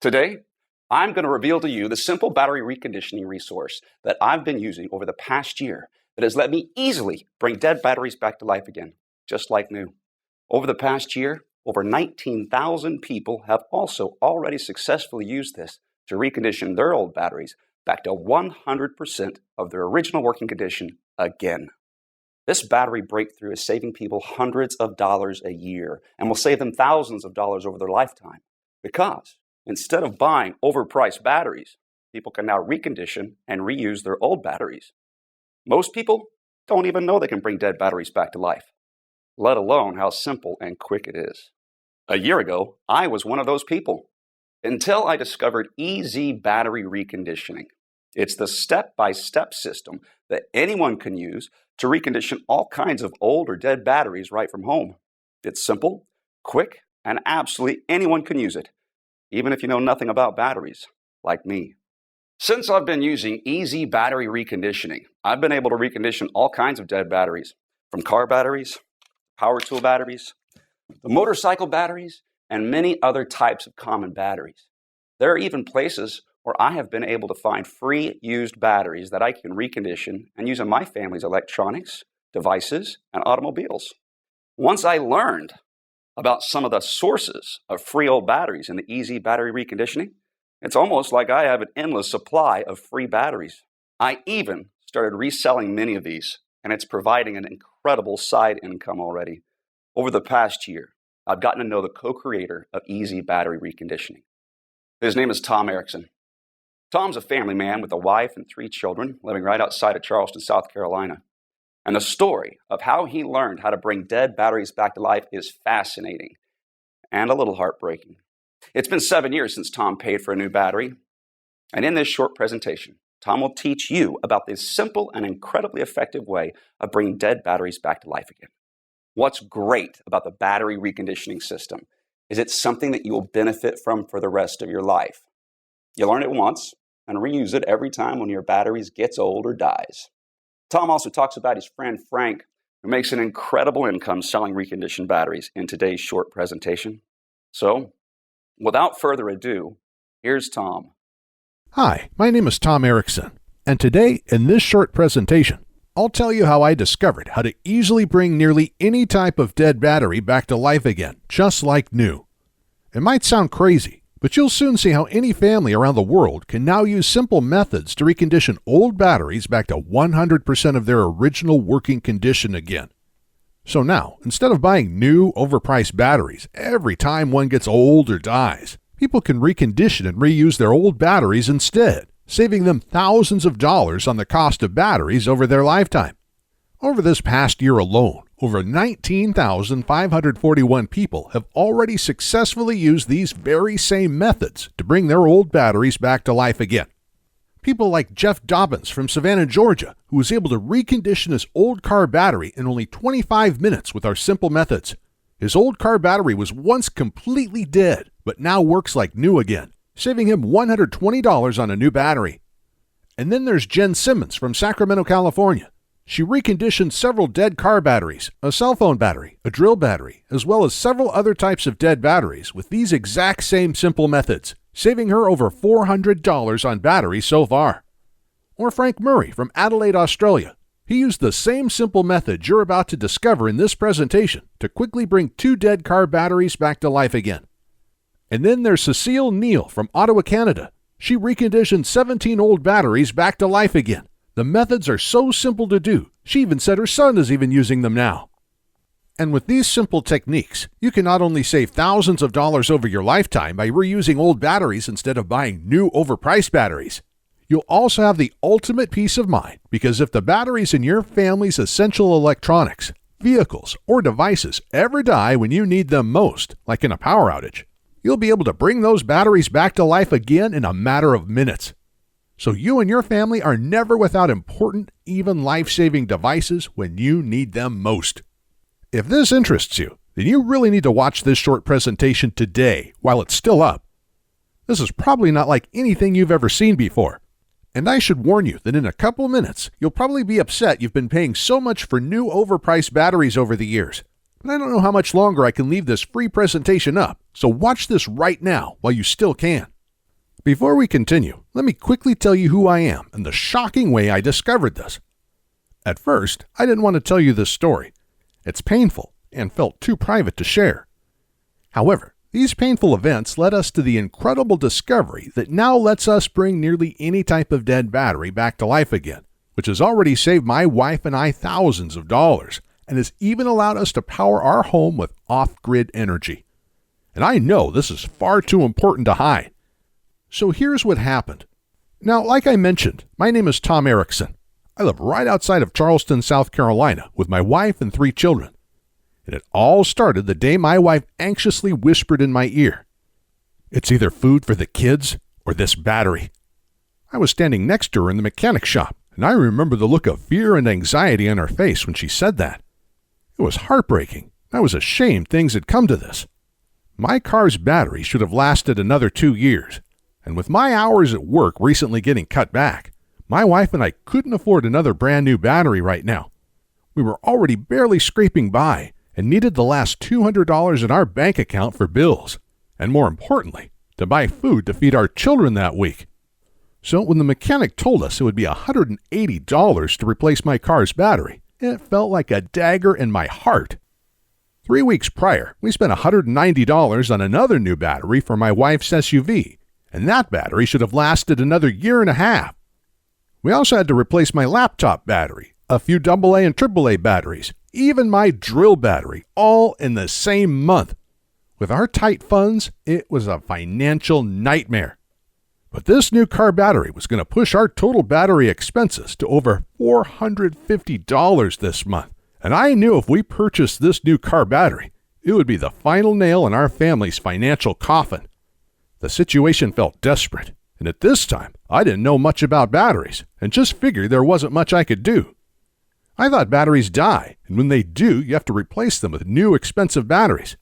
Today, I'm going to reveal to you the simple battery reconditioning resource that I've been using over the past year that has let me easily bring dead batteries back to life again, just like new. Over the past year, over 19,000 people have also already successfully used this to recondition their old batteries back to 100% of their original working condition again. This battery breakthrough is saving people hundreds of dollars a year and will save them thousands of dollars over their lifetime because instead of buying overpriced batteries, people can now recondition and reuse their old batteries. Most people don't even know they can bring dead batteries back to life, let alone how simple and quick it is. A year ago, I was one of those people until I discovered EZ Battery Reconditioning. It's the step-by-step system that anyone can use to recondition all kinds of old or dead batteries right from home. It's simple, quick, and absolutely anyone can use it, even if you know nothing about batteries, like me. Since I've been using EZ Battery Reconditioning, I've been able to recondition all kinds of dead batteries, from car batteries, power tool batteries, the motorcycle batteries, and many other types of common batteries. There are even places where I have been able to find free used batteries that I can recondition and use in my family's electronics, devices, and automobiles. Once I learned about some of the sources of free old batteries in the EZ Battery Reconditioning, it's almost like I have an endless supply of free batteries. I even started reselling many of these, and it's providing an incredible side income already. Over the past year, I've gotten to know the co-creator of EZ Battery Reconditioning. His name is Tom Erickson. Tom's a family man with a wife and 3 children living right outside of Charleston, South Carolina. And the story of how he learned how to bring dead batteries back to life is fascinating and a little heartbreaking. It's been 7 years since Tom paid for a new battery. And in this short presentation, Tom will teach you about this simple and incredibly effective way of bringing dead batteries back to life again. What's great about the battery reconditioning system is it's something that you will benefit from for the rest of your life. You learn it once and reuse it every time one of your batteries gets old or dies. Tom also talks about his friend Frank, who makes an incredible income selling reconditioned batteries in today's short presentation. So, without further ado, here's Tom. Hi, my name is Tom Erickson, and today in this short presentation, I'll tell you how I discovered how to easily bring nearly any type of dead battery back to life again, just like new. It might sound crazy, but you'll soon see how any family around the world can now use simple methods to recondition old batteries back to 100% of their original working condition again. So now, instead of buying new, overpriced batteries every time one gets old or dies, people can recondition and reuse their old batteries instead, saving them thousands of dollars on the cost of batteries over their lifetime. Over this past year alone, over 19,541 people have already successfully used these very same methods to bring their old batteries back to life again. People like Jeff Dobbins from Savannah, Georgia, who was able to recondition his old car battery in only 25 minutes with our simple methods. His old car battery was once completely dead, but now works like new again, saving him $120 on a new battery. And then there's Jen Simmons from Sacramento, California. She reconditioned several dead car batteries, a cell phone battery, a drill battery, as well as several other types of dead batteries with these exact same simple methods, saving her over $400 on batteries so far. Or Frank Murray from Adelaide, Australia. He used the same simple method you're about to discover in this presentation to quickly bring 2 dead car batteries back to life again. And then there's Cecile Neal from Ottawa, Canada. She reconditioned 17 old batteries back to life again. The methods are so simple to do, she even said her son is even using them now. And with these simple techniques, you can not only save thousands of dollars over your lifetime by reusing old batteries instead of buying new overpriced batteries, you'll also have the ultimate peace of mind because if the batteries in your family's essential electronics, vehicles, or devices ever die when you need them most, like in a power outage, you'll be able to bring those batteries back to life again in a matter of minutes. So you and your family are never without important, even life-saving devices when you need them most. If this interests you, then you really need to watch this short presentation today while it's still up. This is probably not like anything you've ever seen before. And I should warn you that in a couple minutes, you'll probably be upset you've been paying so much for new overpriced batteries over the years. But I don't know how much longer I can leave this free presentation up, so watch this right now while you still can. Before we continue, let me quickly tell you who I am and the shocking way I discovered this. At first, I didn't want to tell you this story. It's painful and felt too private to share. However, these painful events led us to the incredible discovery that now lets us bring nearly any type of dead battery back to life again, which has already saved my wife and I thousands of dollars and has even allowed us to power our home with off-grid energy. And I know this is far too important to hide. So here's what happened. Now, like I mentioned, my name is Tom Erickson. I live right outside of Charleston, South Carolina, with my wife and 3 children. And it all started the day my wife anxiously whispered in my ear, "It's either food for the kids or this battery." I was standing next to her in the mechanic shop, and I remember the look of fear and anxiety on her face when she said that. It was heartbreaking. I was ashamed things had come to this. My car's battery should have lasted another 2 years, and with my hours at work recently getting cut back, my wife and I couldn't afford another brand new battery right now. We were already barely scraping by and needed the last $200 in our bank account for bills, and more importantly, to buy food to feed our children that week. So when the mechanic told us it would be $180 to replace my car's battery, it felt like a dagger in my heart. 3 weeks prior, we spent $190 on another new battery for my wife's SUV, and that battery should have lasted another year and a half. We also had to replace my laptop battery, a few AA and AAA batteries, even my drill battery, all in the same month. With our tight funds, it was a financial nightmare. But this new car battery was going to push our total battery expenses to over $450 this month. And I knew if we purchased this new car battery, it would be the final nail in our family's financial coffin. The situation felt desperate, and at this time, I didn't know much about batteries and just figured there wasn't much I could do. I thought batteries die, and when they do, you have to replace them with new expensive batteries.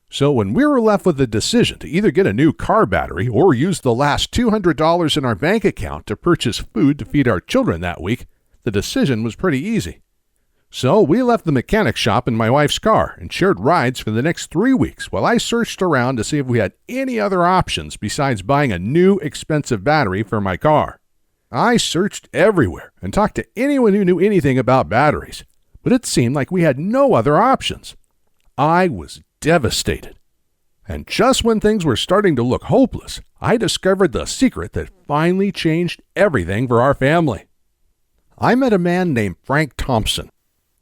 So when we were left with the decision to either get a new car battery or use the last $200 in our bank account to purchase food to feed our children that week, the decision was pretty easy. So we left the mechanic shop in my wife's car and shared rides for the next 3 weeks while I searched around to see if we had any other options besides buying a new expensive battery for my car. I searched everywhere and talked to anyone who knew anything about batteries, but it seemed like we had no other options. I was devastated. And just when things were starting to look hopeless, I discovered the secret that finally changed everything for our family. I met a man named Frank Thompson.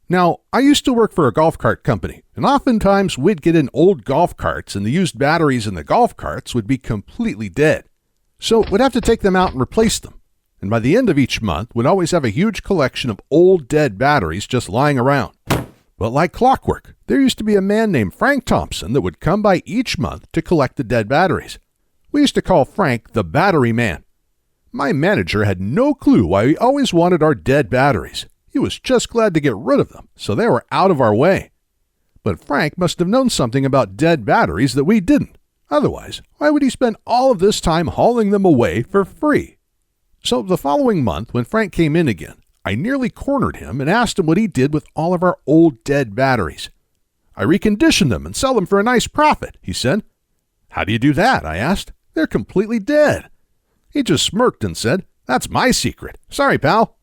Now, I used to work for a golf cart company, and oftentimes we'd get in old golf carts and the used batteries in the golf carts would be completely dead. So we'd have to take them out and replace them. And by the end of each month, we'd always have a huge collection of old dead batteries just lying around. But like clockwork, there used to be a man named Frank Thompson that would come by each month to collect the dead batteries. We used to call Frank the Battery Man. My manager had no clue why we always wanted our dead batteries. He was just glad to get rid of them, so they were out of our way. But Frank must have known something about dead batteries that we didn't. Otherwise, why would he spend all of this time hauling them away for free? So the following month, when Frank came in again, I nearly cornered him and asked him what he did with all of our old dead batteries. "I recondition them and sell them for a nice profit," he said. "How do you do that?" I asked. "They're completely dead." He just smirked and said, "That's my secret. Sorry, pal."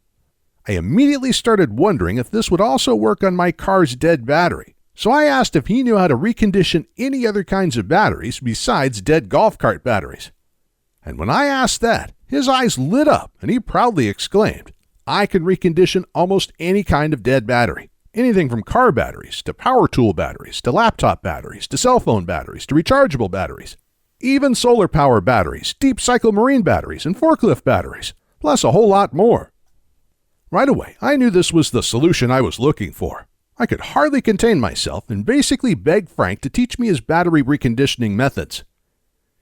I immediately started wondering if this would also work on my car's dead battery, so I asked if he knew how to recondition any other kinds of batteries besides dead golf cart batteries. And when I asked that, his eyes lit up and he proudly exclaimed, "I can recondition almost any kind of dead battery. Anything from car batteries to power tool batteries to laptop batteries to cell phone batteries to rechargeable batteries. Even solar power batteries, deep cycle marine batteries, and forklift batteries, plus a whole lot more." Right away, I knew this was the solution I was looking for. I could hardly contain myself and basically begged Frank to teach me his battery reconditioning methods.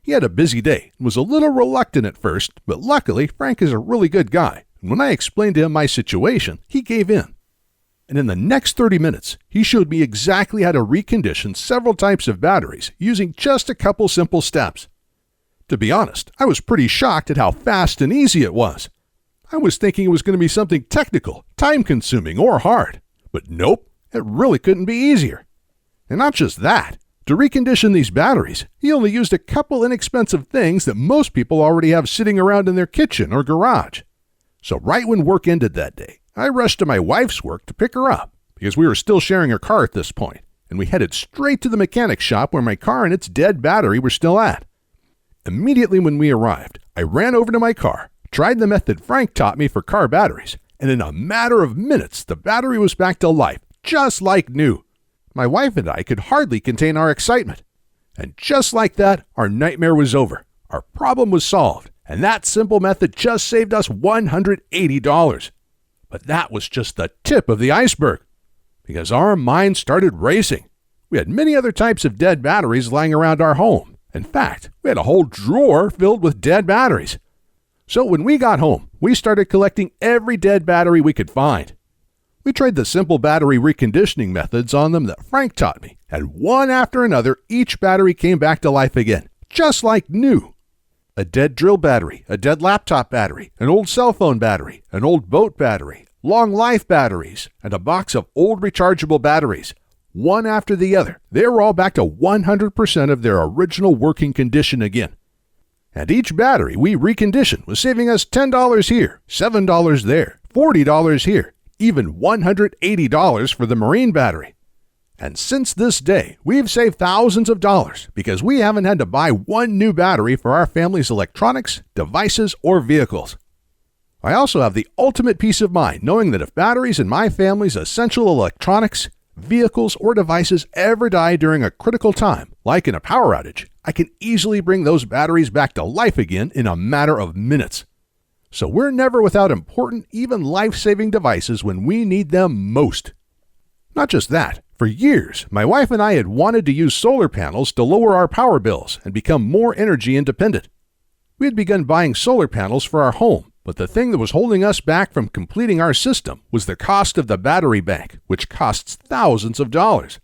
He had a busy day and was a little reluctant at first, but luckily Frank is a really good guy, and when I explained to him my situation, he gave in. And in the next 30 minutes, he showed me exactly how to recondition several types of batteries using just a couple simple steps. To be honest, I was pretty shocked at how fast and easy it was. I was thinking it was going to be something technical, time-consuming, or hard. But nope, it really couldn't be easier. And not just that, To recondition these batteries, he only used a couple inexpensive things that most people already have sitting around in their kitchen or garage. So right when work ended that day, I rushed to my wife's work to pick her up because we were still sharing a car at this point, and we headed straight to the mechanic shop where my car and its dead battery were still at. Immediately when we arrived, I ran over to my car, tried the method Frank taught me for car batteries, and in a matter of minutes, the battery was back to life, just like new. My wife and I could hardly contain our excitement. And just like that, our nightmare was over. Our problem was solved, and that simple method just saved us $180. But that was just the tip of the iceberg, because our minds started racing. We had many other types of dead batteries lying around our home. In fact, we had a whole drawer filled with dead batteries. So when we got home, we started collecting every dead battery we could find. We tried the simple battery reconditioning methods on them that Frank taught me, and one after another, each battery came back to life again, just like new. A dead drill battery, a dead laptop battery, an old cell phone battery, an old boat battery, long life batteries, and a box of old rechargeable batteries. One after the other, they were all back to 100% of their original working condition again. And each battery we reconditioned was saving us $10 here, $7 there, $40 here, even $180 for the marine battery. And since this day, we've saved thousands of dollars because we haven't had to buy one new battery for our family's electronics, devices, or vehicles. I also have the ultimate peace of mind knowing that if batteries in my family's essential electronics, vehicles, or devices ever die during a critical time, like in a power outage, I can easily bring those batteries back to life again in a matter of minutes. So we're never without important, even life-saving devices when we need them most. Not just that, for years, my wife and I had wanted to use solar panels to lower our power bills and become more energy independent. We had begun buying solar panels for our home, but the thing that was holding us back from completing our system was the cost of the battery bank, which costs thousands of dollars.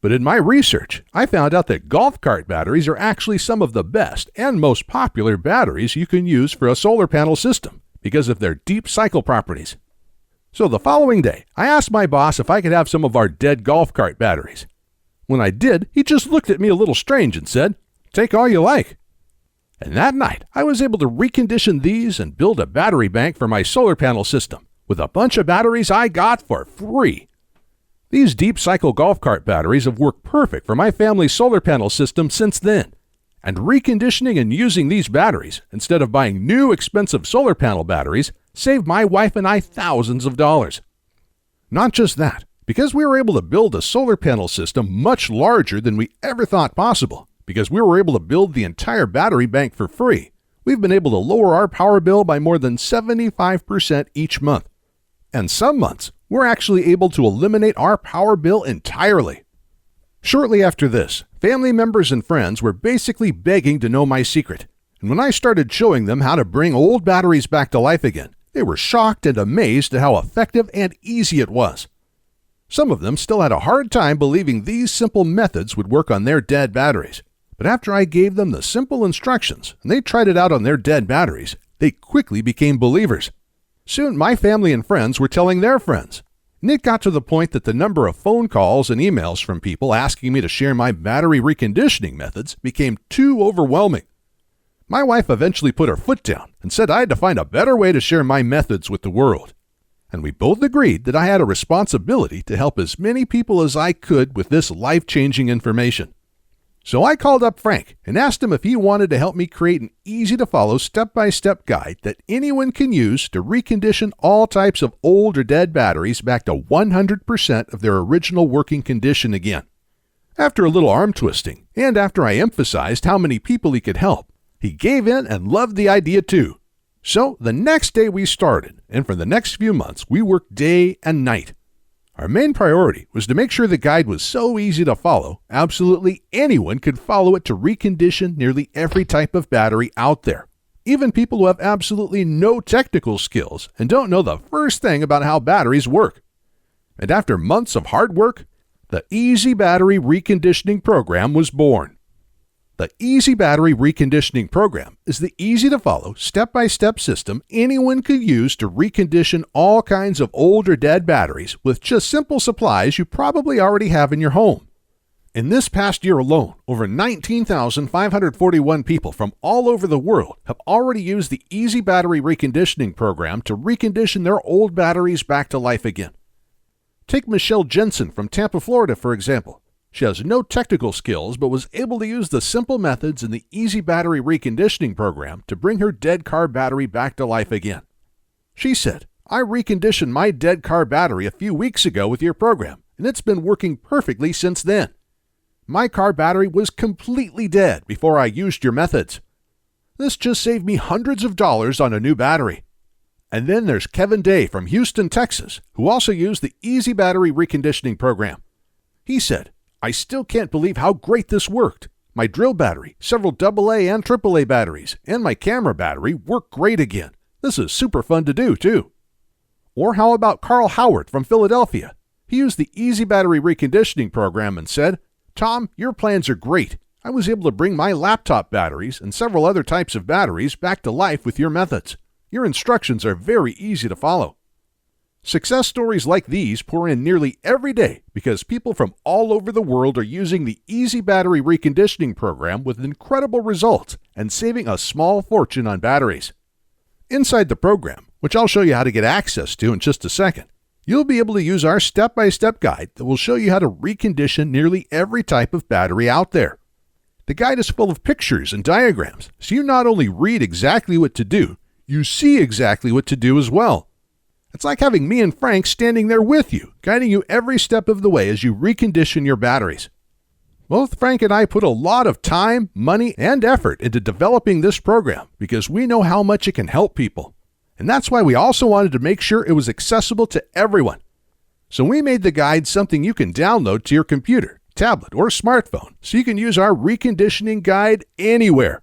But in my research, I found out that golf cart batteries are actually some of the best and most popular batteries you can use for a solar panel system because of their deep cycle properties. So the following day, I asked my boss if I could have some of our dead golf cart batteries. When I did, he just looked at me a little strange and said, "Take all you like." And that night, I was able to recondition these and build a battery bank for my solar panel system with a bunch of batteries I got for free. These deep cycle golf cart batteries have worked perfect for my family's solar panel system since then. And reconditioning and using these batteries, instead of buying new expensive solar panel batteries, saved my wife and I thousands of dollars. Not just that, because we were able to build a solar panel system much larger than we ever thought possible, because we were able to build the entire battery bank for free, we've been able to lower our power bill by more than 75% each month. And some months, we're actually able to eliminate our power bill entirely. Shortly after this, family members and friends were basically begging to know my secret. And when I started showing them how to bring old batteries back to life again, they were shocked and amazed at how effective and easy it was. Some of them still had a hard time believing these simple methods would work on their dead batteries. But after I gave them the simple instructions and they tried it out on their dead batteries, they quickly became believers. Soon, my family and friends were telling their friends. And it got to the point that the number of phone calls and emails from people asking me to share my battery reconditioning methods became too overwhelming. My wife eventually put her foot down and said I had to find a better way to share my methods with the world. And we both agreed that I had a responsibility to help as many people as I could with this life-changing information. So I called up Frank and asked him if he wanted to help me create an easy-to-follow step-by-step guide that anyone can use to recondition all types of old or dead batteries back to 100% of their original working condition again. After a little arm twisting, and after I emphasized how many people he could help, he gave in and loved the idea too. So the next day we started, and for the next few months we worked day and night. Our main priority was to make sure the guide was so easy to follow, absolutely anyone could follow it to recondition nearly every type of battery out there. Even people who have absolutely no technical skills and don't know the first thing about how batteries work. And after months of hard work, the Easy Battery Reconditioning Program was born. The Easy Battery Reconditioning Program is the easy-to-follow, step-by-step system anyone could use to recondition all kinds of old or dead batteries with just simple supplies you probably already have in your home. In this past year alone, over 19,541 people from all over the world have already used the Easy Battery Reconditioning program to recondition their old batteries back to life again. Take Michelle Jensen from Tampa, Florida, for example. She has no technical skills, but was able to use the simple methods in the Easy Battery Reconditioning program to bring her dead car battery back to life again. She said, "I reconditioned my dead car battery a few weeks ago with your program, and it's been working perfectly since then. My car battery was completely dead before I used your methods. This just saved me hundreds of dollars on a new battery." And then there's Kevin Day from Houston, Texas, who also used the Easy Battery Reconditioning program. He said, "I still can't believe how great this worked. My drill battery, several AA and AAA batteries, and my camera battery work great again. This is super fun to do, too." Or how about Carl Howard from Philadelphia? He used the Easy Battery Reconditioning program and said, "Tom, your plans are great. I was able to bring my laptop batteries and several other types of batteries back to life with your methods. Your instructions are very easy to follow." Success stories like these pour in nearly every day because people from all over the world are using the Easy Battery Reconditioning program with incredible results and saving a small fortune on batteries. Inside the program, which I'll show you how to get access to in just a second, you'll be able to use our step-by-step guide that will show you how to recondition nearly every type of battery out there. The guide is full of pictures and diagrams, so you not only read exactly what to do, you see exactly what to do as well. It's like having me and Frank standing there with you, guiding you every step of the way as you recondition your batteries. Both Frank and I put a lot of time, money, and effort into developing this program because we know how much it can help people. And that's why we also wanted to make sure it was accessible to everyone. So we made the guide something you can download to your computer, tablet, or smartphone so you can use our reconditioning guide anywhere.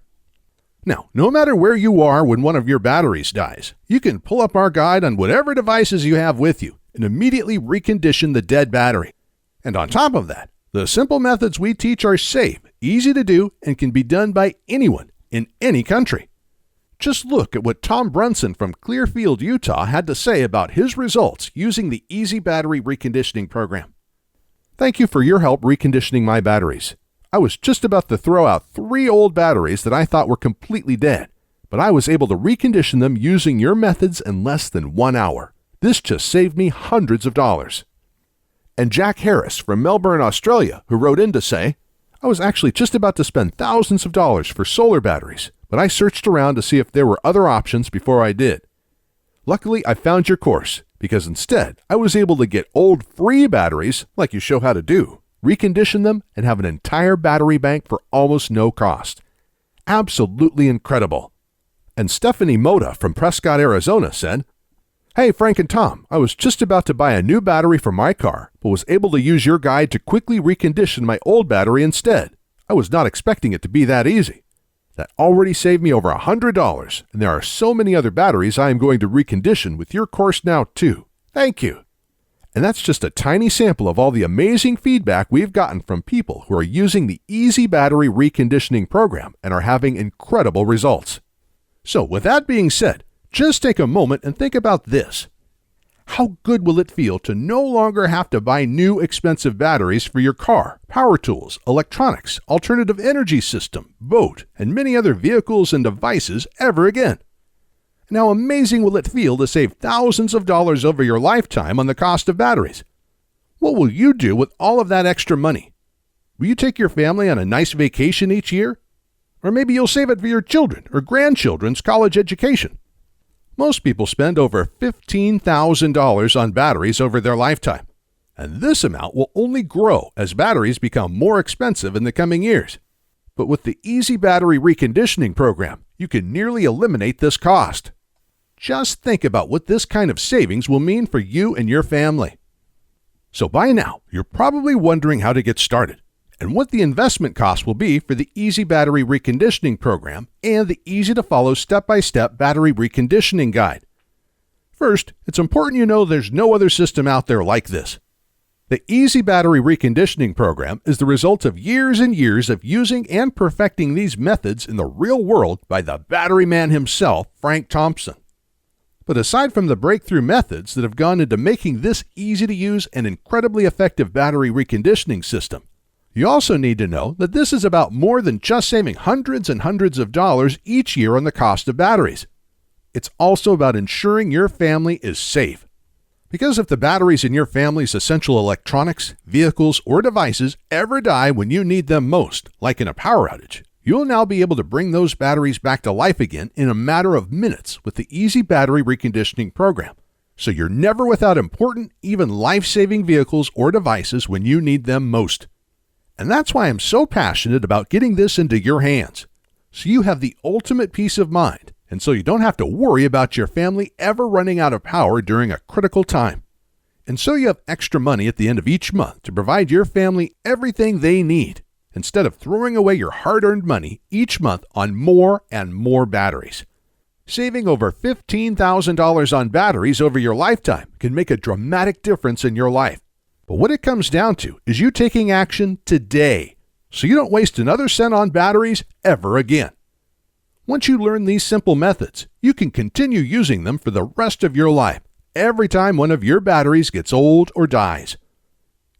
Now, no matter where you are when one of your batteries dies, you can pull up our guide on whatever devices you have with you and immediately recondition the dead battery. And on top of that, the simple methods we teach are safe, easy to do, and can be done by anyone in any country. Just look at what Tom Brunson from Clearfield, Utah had to say about his results using the Easy Battery Reconditioning program. "Thank you for your help reconditioning my batteries. I was just about to throw out 3 old batteries that I thought were completely dead, but I was able to recondition them using your methods in less than 1 hour. This just saved me hundreds of dollars." And Jack Harris from Melbourne, Australia, who wrote in to say, "I was actually just about to spend thousands of dollars for solar batteries, but I searched around to see if there were other options before I did. Luckily, I found your course, because instead, I was able to get old free batteries, like you show how to do, recondition them, and have an entire battery bank for almost no cost. Absolutely incredible." And Stephanie Moda from Prescott, Arizona said, "Hey, Frank and Tom, I was just about to buy a new battery for my car, but was able to use your guide to quickly recondition my old battery instead. I was not expecting it to be that easy. That already saved me over $100, and there are so many other batteries I am going to recondition with your course now too. Thank you." And that's just a tiny sample of all the amazing feedback we've gotten from people who are using the Easy Battery Reconditioning program and are having incredible results. So with that being said, just take a moment and think about this. How good will it feel to no longer have to buy new expensive batteries for your car, power tools, electronics, alternative energy system, boat, and many other vehicles and devices ever again? And how amazing will it feel to save thousands of dollars over your lifetime on the cost of batteries? What will you do with all of that extra money? Will you take your family on a nice vacation each year? Or maybe you'll save it for your children or grandchildren's college education. Most people spend over $15,000 on batteries over their lifetime, and this amount will only grow as batteries become more expensive in the coming years. But with the Easy Battery Reconditioning program, you can nearly eliminate this cost. Just think about what this kind of savings will mean for you and your family. So by now, you're probably wondering how to get started and what the investment cost will be for the Easy Battery Reconditioning program and the easy-to-follow step-by-step battery reconditioning guide. First, it's important you know there's no other system out there like this. The Easy Battery Reconditioning program is the result of years and years of using and perfecting these methods in the real world by the battery man himself, Frank Thompson. But aside from the breakthrough methods that have gone into making this easy-to-use and incredibly effective battery reconditioning system, You also need to know that this is about more than just saving hundreds and hundreds of dollars each year on the cost of batteries. It's also about ensuring your family is safe. Because if the batteries in your family's essential electronics, vehicles, or devices ever die when you need them most, like in a power outage, you'll now be able to bring those batteries back to life again in a matter of minutes with the Easy Battery Reconditioning program. So you're never without important, even life-saving vehicles or devices when you need them most. And that's why I'm so passionate about getting this into your hands, so you have the ultimate peace of mind, and so you don't have to worry about your family ever running out of power during a critical time. And so you have extra money at the end of each month to provide your family everything they need, instead of throwing away your hard-earned money each month on more and more batteries. Saving over $15,000 on batteries over your lifetime can make a dramatic difference in your life. But what it comes down to is you taking action today, so you don't waste another cent on batteries ever again. Once you learn these simple methods, you can continue using them for the rest of your life, every time one of your batteries gets old or dies.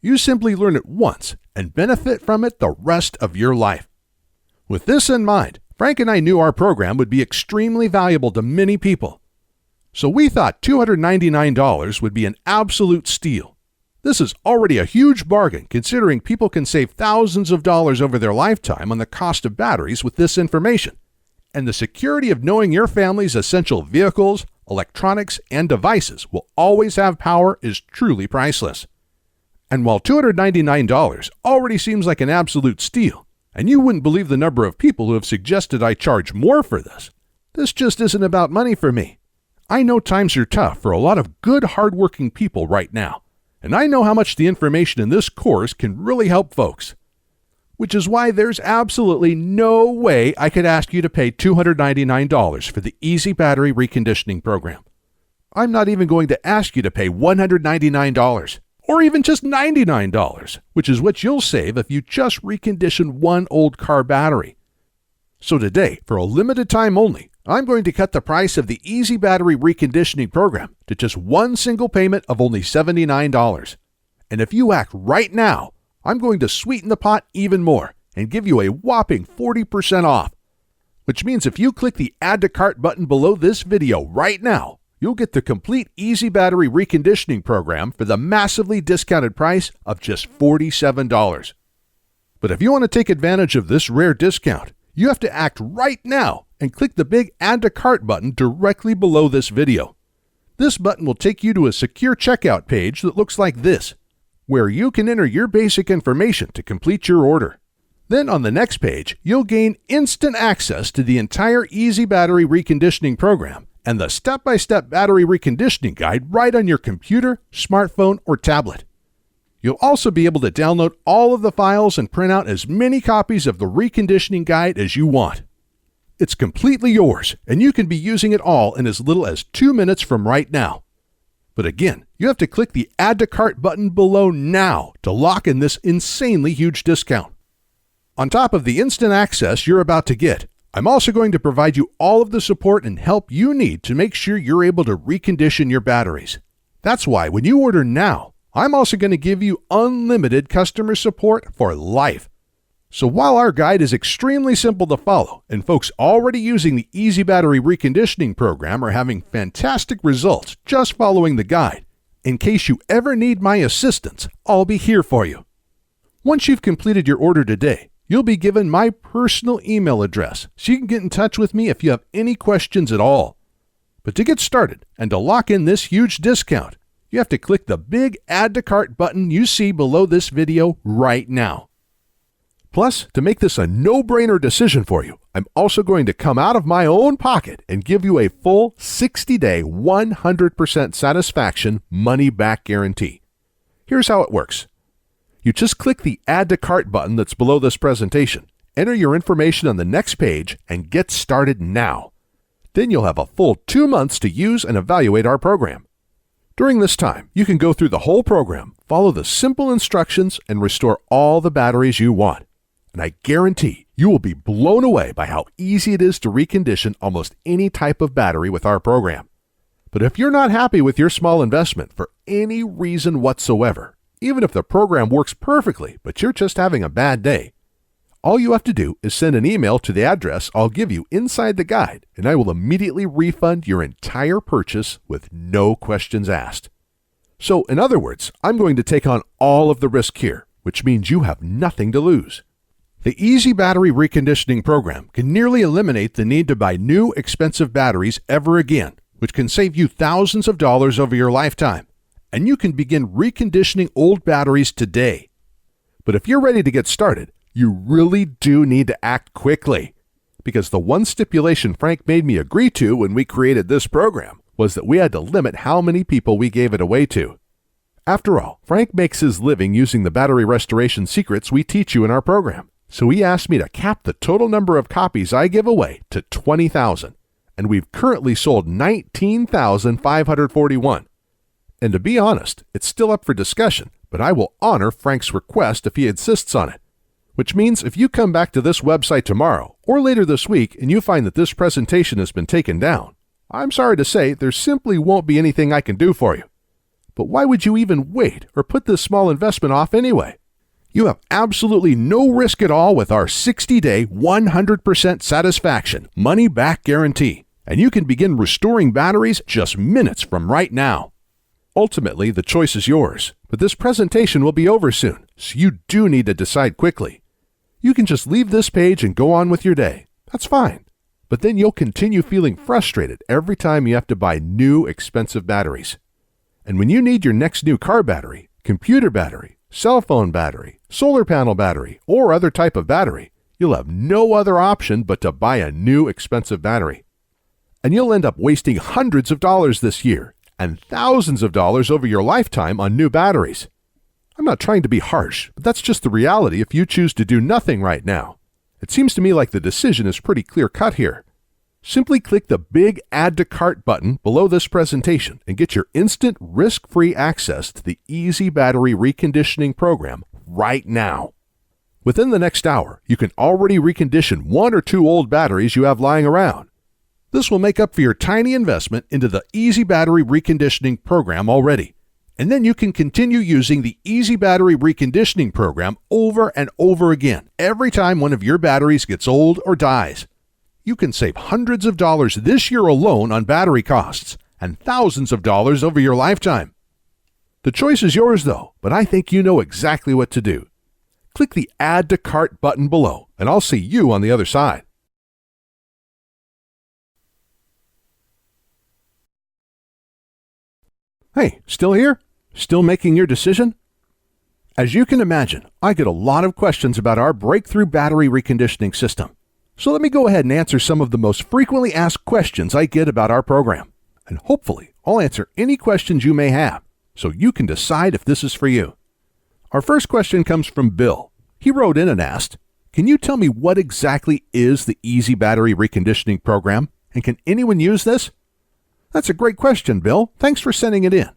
You simply learn it once and benefit from it the rest of your life. With this in mind, Frank and I knew our program would be extremely valuable to many people. So we thought $299 would be an absolute steal. This is already a huge bargain considering people can save thousands of dollars over their lifetime on the cost of batteries with this information. And the security of knowing your family's essential vehicles, electronics, and devices will always have power is truly priceless. And while $299 already seems like an absolute steal, and you wouldn't believe the number of people who have suggested I charge more for this just isn't about money for me. I know times are tough for a lot of good, hardworking people right now, and I know how much the information in this course can really help folks. Which is why there's absolutely no way I could ask you to pay $299 for the Easy Battery Reconditioning program. I'm not even going to ask you to pay $199, or even just $99, which is what you'll save if you just recondition one old car battery. So today, for a limited time only, I'm going to cut the price of the Easy Battery Reconditioning program to just one single payment of only $79. And if you act right now, I'm going to sweeten the pot even more and give you a whopping 40% off. Which means if you click the Add to Cart button below this video right now, you'll get the complete Easy Battery Reconditioning program for the massively discounted price of just $47. But if you want to take advantage of this rare discount, you have to act right now and click the big Add to Cart button directly below this video. This button will take you to a secure checkout page that looks like this, where you can enter your basic information to complete your order. Then on the next page, you'll gain instant access to the entire Easy Battery Reconditioning program and the step-by-step battery reconditioning guide right on your computer, smartphone, or tablet. You'll also be able to download all of the files and print out as many copies of the reconditioning guide as you want. It's completely yours, and you can be using it all in as little as 2 minutes from right now. But again, you have to click the Add to Cart button below now to lock in this insanely huge discount. On top of the instant access you're about to get, I'm also going to provide you all of the support and help you need to make sure you're able to recondition your batteries. That's why when you order now, I'm also going to give you unlimited customer support for life. So while our guide is extremely simple to follow, and folks already using the Easy Battery Reconditioning program are having fantastic results just following the guide, in case you ever need my assistance, I'll be here for you. Once you've completed your order today, you'll be given my personal email address so you can get in touch with me if you have any questions at all. But to get started and to lock in this huge discount, you have to click the big Add to Cart button you see below this video right now. Plus, to make this a no-brainer decision for you, I'm also going to come out of my own pocket and give you a full 60-day, 100% satisfaction money-back guarantee. Here's how it works. You just click the Add to Cart button that's below this presentation, enter your information on the next page, and get started now. Then you'll have a full 2 months to use and evaluate our program. During this time, you can go through the whole program, follow the simple instructions, and restore all the batteries you want. And I guarantee you will be blown away by how easy it is to recondition almost any type of battery with our program. But if you're not happy with your small investment for any reason whatsoever, even if the program works perfectly, but you're just having a bad day. All you have to do is send an email to the address I'll give you inside the guide, and I will immediately refund your entire purchase with no questions asked. So, in other words, I'm going to take on all of the risk here, which means you have nothing to lose. The Easy Battery Reconditioning Program can nearly eliminate the need to buy new, expensive batteries ever again, which can save you thousands of dollars over your lifetime. And you can begin reconditioning old batteries today. But if you're ready to get started, you really do need to act quickly. Because the one stipulation Frank made me agree to when we created this program was that we had to limit how many people we gave it away to. After all, Frank makes his living using the battery restoration secrets we teach you in our program. So he asked me to cap the total number of copies I give away to 20,000. And we've currently sold 19,541. And to be honest, it's still up for discussion, but I will honor Frank's request if he insists on it. Which means if you come back to this website tomorrow or later this week and you find that this presentation has been taken down, I'm sorry to say there simply won't be anything I can do for you. But why would you even wait or put this small investment off anyway? You have absolutely no risk at all with our 60-day, 100% satisfaction, money-back guarantee, and you can begin restoring batteries just minutes from right now. Ultimately, the choice is yours, but this presentation will be over soon, so you do need to decide quickly. You can just leave this page and go on with your day. That's fine. But then you'll continue feeling frustrated every time you have to buy new, expensive batteries. And when you need your next new car battery, computer battery, cell phone battery, solar panel battery, or other type of battery, you'll have no other option but to buy a new, expensive battery. And you'll end up wasting hundreds of dollars this year and thousands of dollars over your lifetime on new batteries. I'm not trying to be harsh, but that's just the reality if you choose to do nothing right now. It seems to me like the decision is pretty clear-cut here. Simply click the big Add to Cart button below this presentation and get your instant risk-free access to the Easy Battery Reconditioning Program right now. Within the next hour, you can already recondition 1 or 2 old batteries you have lying around. This will make up for your tiny investment into the Easy Battery Reconditioning Program already. And then you can continue using the Easy Battery Reconditioning Program over and over again every time one of your batteries gets old or dies. You can save hundreds of dollars this year alone on battery costs and thousands of dollars over your lifetime. The choice is yours though, but I think you know exactly what to do. Click the Add to Cart button below and I'll see you on the other side. Hey, still here? Still making your decision? As you can imagine, I get a lot of questions about our breakthrough battery reconditioning system. So let me go ahead and answer some of the most frequently asked questions I get about our program. And hopefully, I'll answer any questions you may have, so you can decide if this is for you. Our first question comes from Bill. He wrote in and asked, "Can you tell me what exactly is the Easy Battery Reconditioning Program, and can anyone use this?" That's a great question, Bill. Thanks for sending it in.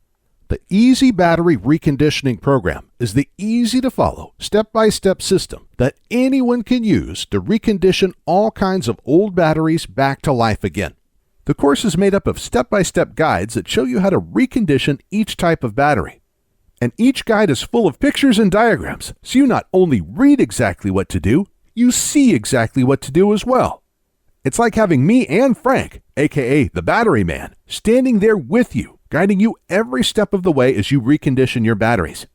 The Easy Battery Reconditioning Program is the easy-to-follow, step-by-step system that anyone can use to recondition all kinds of old batteries back to life again. The course is made up of step-by-step guides that show you how to recondition each type of battery. And each guide is full of pictures and diagrams, so you not only read exactly what to do, you see exactly what to do as well. It's like having me and Frank, aka the Battery Man, standing there with you, guiding you every step of the way as you recondition your batteries.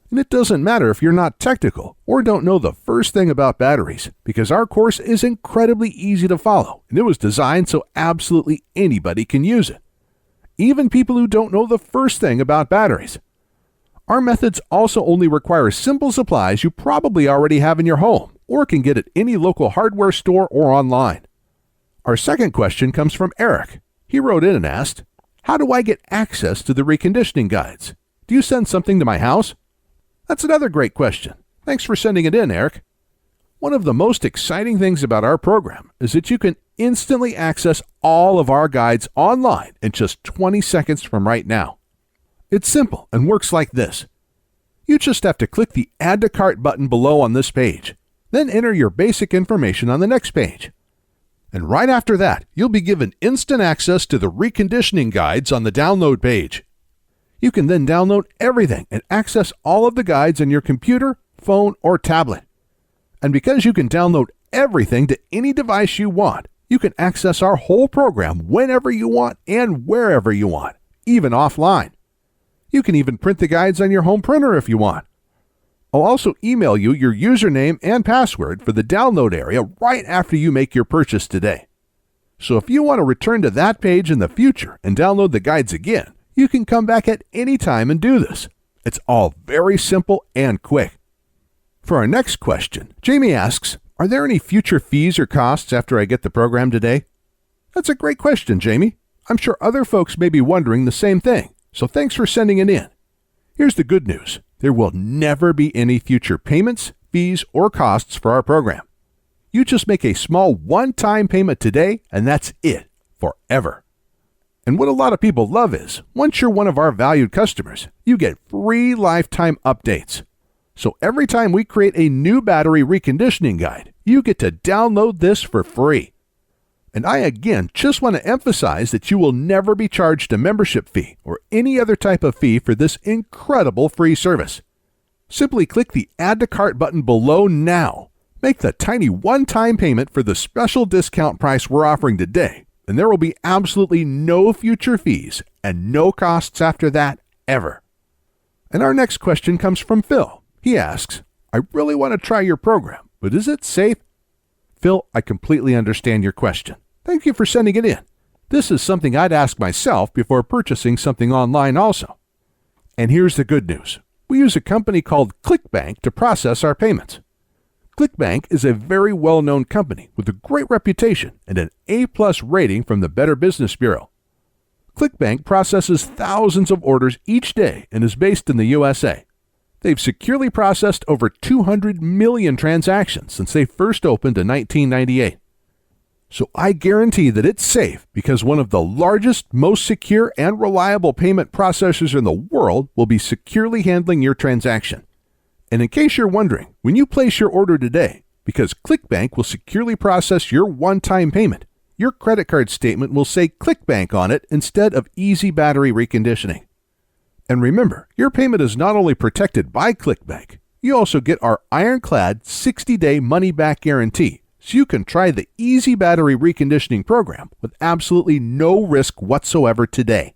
And it doesn't matter if you're not technical or don't know the first thing about batteries, because our course is incredibly easy to follow, and it was designed so absolutely anybody can use it. Even people who don't know the first thing about batteries. Our methods also only require simple supplies you probably already have in your home, or can get at any local hardware store or online. Our second question comes from Eric. He wrote in and asked, "How do I get access to the reconditioning guides? Do you send something to my house?" That's another great question. Thanks for sending it in, Eric. One of the most exciting things about our program is that you can instantly access all of our guides online in just 20 seconds from right now. It's simple and works like this. You just have to click the Add to Cart button below on this page, then enter your basic information on the next page. And right after that, you'll be given instant access to the reconditioning guides on the download page. You can then download everything and access all of the guides on your computer, phone, or tablet. And because you can download everything to any device you want, you can access our whole program whenever you want and wherever you want, even offline. You can even print the guides on your home printer if you want. I'll also email you your username and password for the download area right after you make your purchase today. So if you want to return to that page in the future and download the guides again, you can come back at any time and do this. It's all very simple and quick. For our next question, Jamie asks, are there any future fees or costs after I get the program today? That's a great question, Jamie. I'm sure other folks may be wondering the same thing, so thanks for sending it in. Here's the good news. There will never be any future payments, fees, or costs for our program. You just make a small one-time payment today, and that's it, forever. And what a lot of people love is, once you're one of our valued customers, you get free lifetime updates. So every time we create a new battery reconditioning guide, you get to download this for free. And I again just want to emphasize that you will never be charged a membership fee or any other type of fee for this incredible free service. Simply click the Add to Cart button below now. Make the tiny one-time payment for the special discount price we're offering today, and there will be absolutely no future fees and no costs after that ever. And our next question comes from Phil. He asks, I really want to try your program, but is it safe? Phil, I completely understand your question. Thank you for sending it in. This is something I'd ask myself before purchasing something online also. And here's the good news. We use a company called ClickBank to process our payments. ClickBank is a very well-known company with a great reputation and an A+ rating from the Better Business Bureau. ClickBank processes thousands of orders each day and is based in the USA. They've securely processed over 200 million transactions since they first opened in 1998. So I guarantee that it's safe because one of the largest, most secure, and reliable payment processors in the world will be securely handling your transaction. And in case you're wondering, when you place your order today, because ClickBank will securely process your one-time payment, your credit card statement will say ClickBank on it instead of Easy Battery Reconditioning. And remember, your payment is not only protected by ClickBank, you also get our ironclad 60-day money-back guarantee, so you can try the Easy Battery Reconditioning program with absolutely no risk whatsoever today.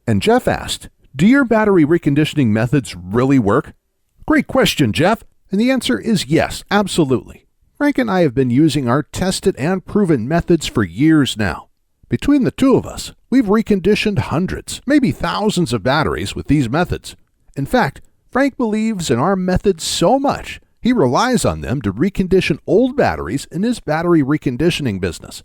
And Jeff asked, do your battery reconditioning methods really work? Great question, Jeff. And the answer is yes, absolutely. Frank and I have been using our tested and proven methods for years now. Between the two of us, we've reconditioned hundreds, maybe thousands of batteries with these methods. In fact, Frank believes in our methods so much, he relies on them to recondition old batteries in his battery reconditioning business.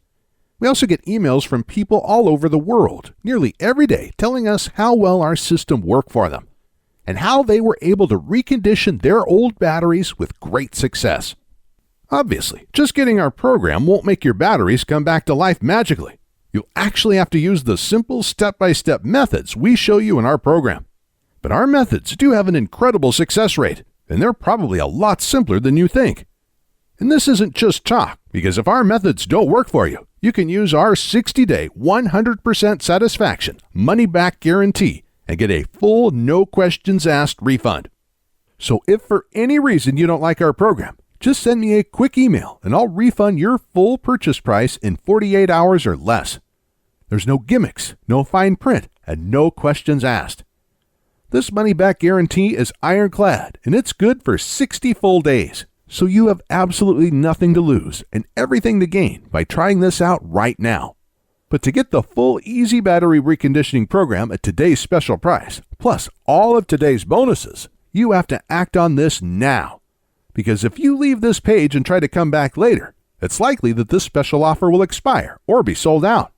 We also get emails from people all over the world, nearly every day, telling us how well our system worked for them and how they were able to recondition their old batteries with great success. Obviously, just getting our program won't make your batteries come back to life magically. You'll actually have to use the simple step-by-step methods we show you in our program. But our methods do have an incredible success rate, and they're probably a lot simpler than you think. And this isn't just talk, because if our methods don't work for you, you can use our 60-day, 100% satisfaction, money-back guarantee and get a full, no-questions-asked refund. So if for any reason you don't like our program, just send me a quick email and I'll refund your full purchase price in 48 hours or less. There's no gimmicks, no fine print, and no questions asked. This money-back guarantee is ironclad, and it's good for 60 full days. So you have absolutely nothing to lose and everything to gain by trying this out right now. But to get the full Easy Battery Reconditioning program at today's special price, plus all of today's bonuses, you have to act on this now. Because if you leave this page and try to come back later, it's likely that this special offer will expire or be sold out.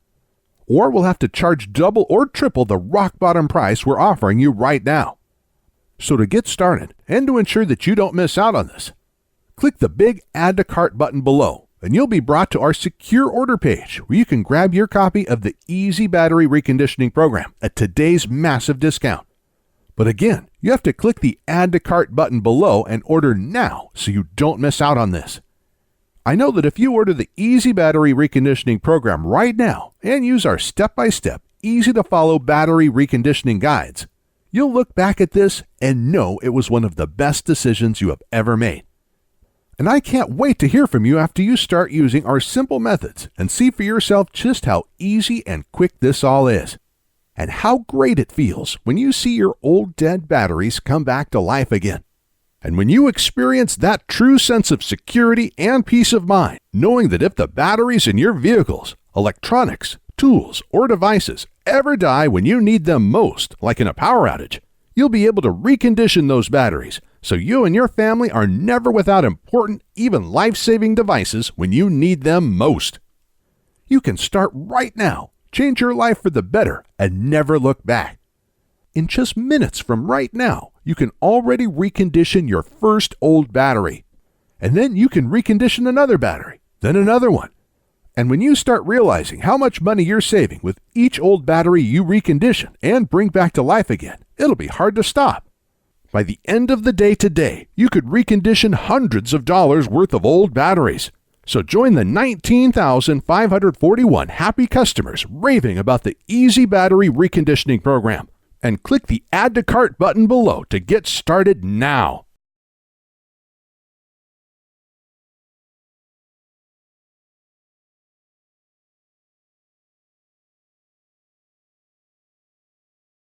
Or we'll have to charge double or triple the rock bottom price we're offering you right now. So to get started and to ensure that you don't miss out on this, click the big Add to Cart button below and you'll be brought to our secure order page where you can grab your copy of the Easy Battery Reconditioning program at today's massive discount. But again, you have to click the Add to Cart button below and order now so you don't miss out on this. I know that if you order the Easy Battery Reconditioning program right now and use our step-by-step, easy-to-follow battery reconditioning guides, You'll look back at this and know it was one of the best decisions you have ever made. And I can't wait to hear from you after you start using our simple methods and see for yourself just how easy and quick this all is, and how great it feels when you see your old dead batteries come back to life again. And when you experience that true sense of security and peace of mind, knowing that if the batteries in your vehicles, electronics, tools, or devices ever die when you need them most, like in a power outage, you'll be able to recondition those batteries so you and your family are never without important, even life-saving devices when you need them most. You can start right now, change your life for the better, and never look back. In just minutes from right now, you can already recondition your first old battery. And then you can recondition another battery, then another one. And when you start realizing how much money you're saving with each old battery you recondition and bring back to life again, it'll be hard to stop. By the end of the day today, you could recondition hundreds of dollars worth of old batteries. So join the 19,541 happy customers raving about the Easy Battery Reconditioning Program and click the Add to Cart button below to get started now.